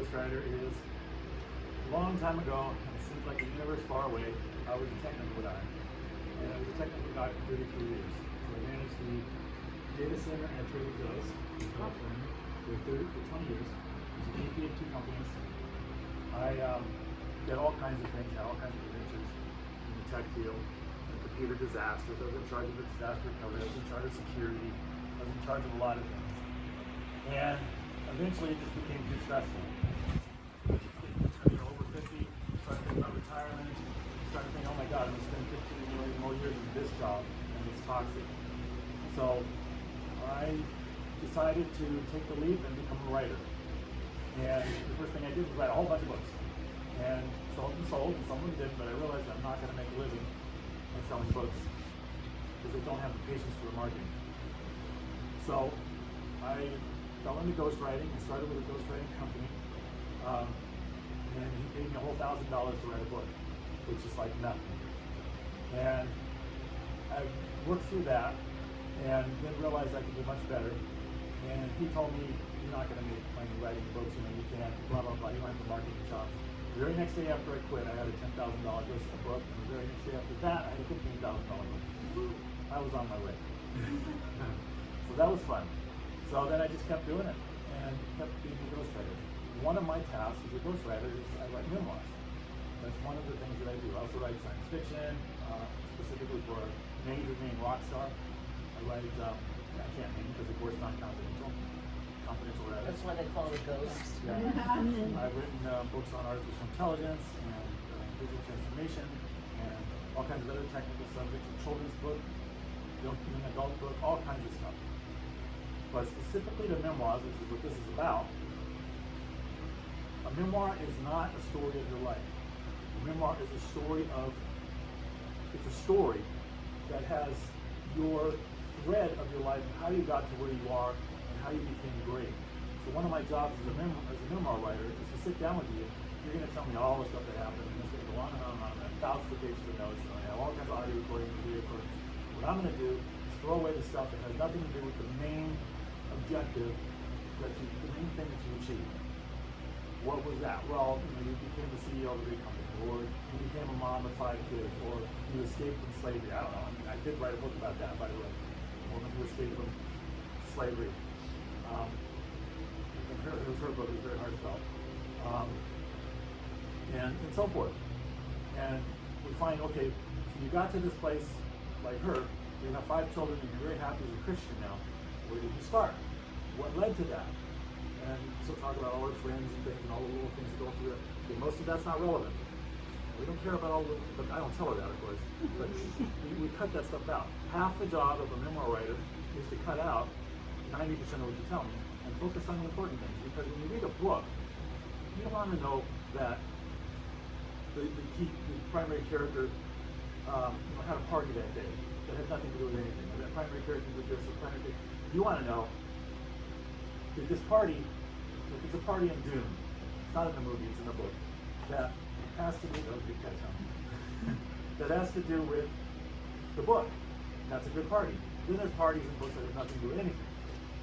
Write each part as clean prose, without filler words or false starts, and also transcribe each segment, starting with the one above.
ghostwriter is a long time ago, and it seems like a universe far away. I was a technical guy, and I was a technical guy for 33 years. So I managed the data center at Trader Joe's in California for 20 years. I was a VP of 2 companies. I did all kinds of things, had all kinds of adventures in the tech field, in computer disasters. I was in charge of the disaster recovery. I was in charge of security. I was in charge of a lot of things. And eventually it just became too stressful. Over 50, started thinking about retirement, started thinking, oh my God, I'm going to spend 15 more years in this job, and it's toxic. So I decided to take the leap and become a writer. And the first thing I did was write a whole bunch of books. And some of them sold, and some of them didn't, but I realized I'm not going to make a living by selling books because they don't have the patience for the marketing. So I fell into ghostwriting and started with a ghostwriting company. And he paid me a whole $1,000 to write a book, which is like nothing. And I worked through that and then realized I could do much better. And he told me, you're not going to make money writing books, you can't, blah, blah, blah, you don't have the marketing chops. The very next day after I quit, I had a $10,000 book, and the very next day after that, I had a $15,000 book. I was on my way. So that was fun. So then I just kept doing it and kept being a ghostwriter. One of my tasks as a ghostwriter is I write memoirs. That's one of the things that I do. I also write science fiction, specifically for a major name rock star. I write, I can't name because of course not confidential. Confidential rather. That's why they call it ghosts. Yeah. I've written books on artificial intelligence and digital transformation and all kinds of other technical subjects, a children's book, young adult book, all kinds of stuff. But specifically to memoirs, which is what this is about, a memoir is not a story of your life. A memoir is a story that has your thread of your life and how you got to where you are and how you became great. So one of my jobs as a memoir writer is to sit down with you. You're going to tell me all the stuff that happened, and it's going to go on and on and on, and I have thousands of pages of notes, and I have all kinds of audio recordings and video recordings. What I'm going to do is throw away the stuff that has nothing to do with the main objective, the main thing that you achieved. What was that? Well, you became the CEO of a big company, or you became a mom of 5 kids, or you escaped from slavery. I don't know. I did write a book about that, by the way. A woman who escaped from slavery. It was her book. It was very heartfelt. And so forth. And we find, okay, so you got to this place like her, you have 5 children, and you're very happy as a Christian now. Where did you start? What led to that? And so talk about all our friends and things and all the little things that go through it. Okay, most of that's not relevant. We don't care about all the, but I don't tell her that, of course. But we cut that stuff out. Half the job of a memoir writer is to cut out 90% of what you tell me and focus on the important things. Because when you read a book, you want to know that the primary character had a party that day that had nothing to do with anything. Or that primary character did this, or primary character. You want to know that this party, if it's a party in Dune, it's not in the movie, it's in the book, that has to do, that was a good catch, huh? That has to do with the book. That's a good party. Then there's parties and books that have nothing to do with anything.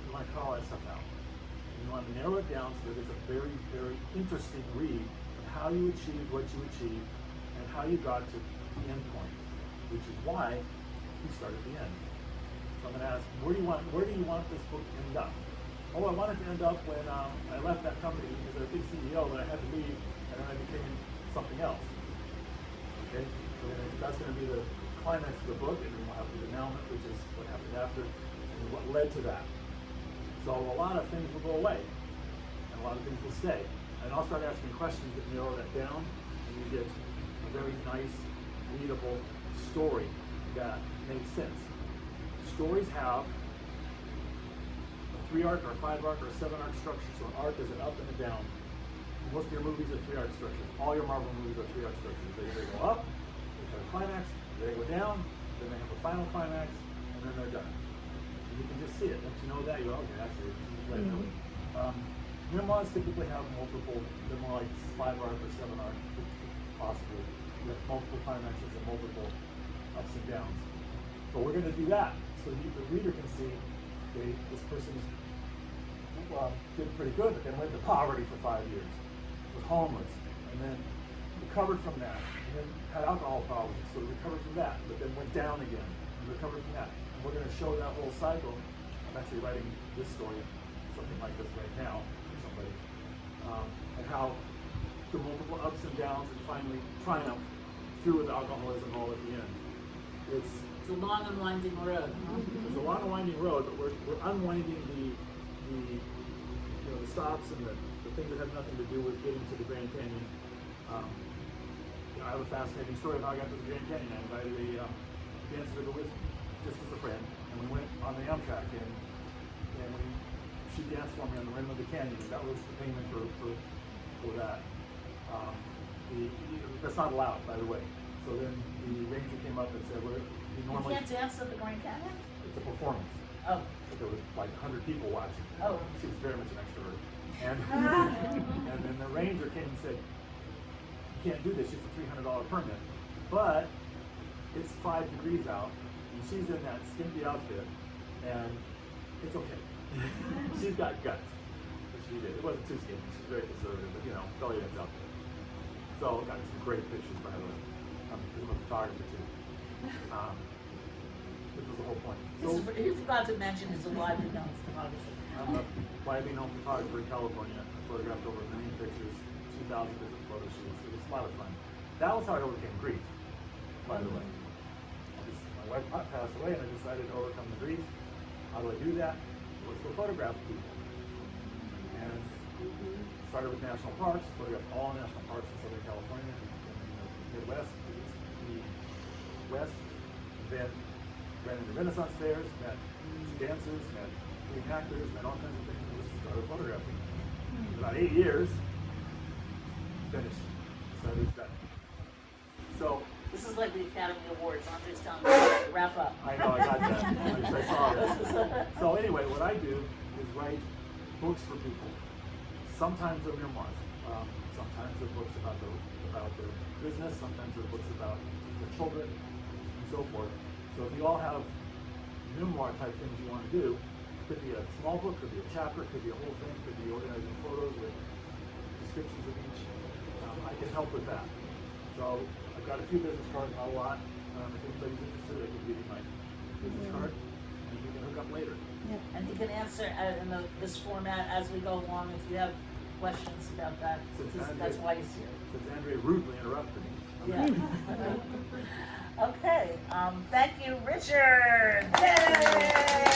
You want to cut all that stuff out. And you want to narrow it down so that it's a very, very interesting read of how you achieved what you achieved and how you got to the end point, which is why you start at the end. So I'm going to ask, where do you want this book to end up? Oh, I wanted to end up when I left that company as a big CEO, but I had to leave, and then I became something else. Okay, so that's going to be the climax of the book, and then we'll have the denouement, which is what happened after, and what led to that. So a lot of things will go away, and a lot of things will stay. And I'll start asking questions that narrow that down, and you get a very nice, readable story that makes sense. Stories have a 3-arc or a 5-arc or a 7-arc structure. So an arc is an up and a down. Most of your movies are 3-arc structures. All your Marvel movies are 3-arc structures. They either go up, they have a climax, they go down, then they have a final climax, and then they're done. And you can just see it. Once you know that, you go, okay, that's it. Memoirs typically have multiple, they're more like 5-arc or 7-arc, possibly, with multiple climaxes and multiple ups and downs. But we're going to do that so the reader can see, okay, this person did pretty good, but they went into poverty for 5 years. was homeless, and then recovered from that, and then had alcohol problems, so recovered from that, but then went down again, and recovered from that. And we're going to show that whole cycle. I'm actually writing this story, something like this right now, for somebody, and how the multiple ups and downs and finally triumph through with alcoholism all at the end. It's a long and winding road. It's a long and winding road, but we're unwinding the stops and the things that have nothing to do with getting to the Grand Canyon. I have a fascinating story of how I got to the Grand Canyon. I invited a dancer to go with me, just as a friend, and we went on the Amtrak, and she danced for me on the rim of the canyon, and that was the payment for that. That's not allowed, by the way. So then the ranger came up and said, you can't dance at the Grand Canyon? It's a performance. Oh. But there was like 100 people watching. Oh. She was very much an extrovert. And then the ranger came and said, you can't do this, it's a $300 permit. But it's 5 degrees out, and she's in that skimpy outfit, and it's okay. She's got guts. But she did. It wasn't too skimpy, she's very conservative, but belly dance out there. So got some great pictures, by the way. Because I'm a photographer too. Which was the whole point. So, he forgot to mention he's a widely known photographer. I'm a widely known photographer in California. I photographed over 1 million pictures, 2,000 different photo shoots. It was a lot of fun. That was how I overcame grief, by the way. My wife passed away, and I decided to overcome the grief. How do I do that? Let's go photograph people. And started with national parks, photographed all national parks in Southern California, in the Midwest, the West. Then ran into Renaissance fairs, met dancers, met actors, met all kinds of things, and just started photographing. About 8 years, finished. So it's done. So this is like the Academy Awards. Andre's telling me to wrap up. I know, I got that. I saw it. So anyway, what I do is write books for people. Sometimes they're memoirs. Sometimes they're books about their business. Sometimes they're books about their children and so forth. So if you all have memoir type things you want to do, could be a small book, could be a chapter, could be a whole thing, could be organizing photos with descriptions of each. I can help with that. So I've got a few business cards, not a lot. If anybody's interested, I can give you my business card, and we can hook up later. Yeah. And he can answer in this format as we go along if you have questions about that. That's why he's here. Since Andrea rudely interrupted me. Yeah. Okay. Thank you, Richard. Yay!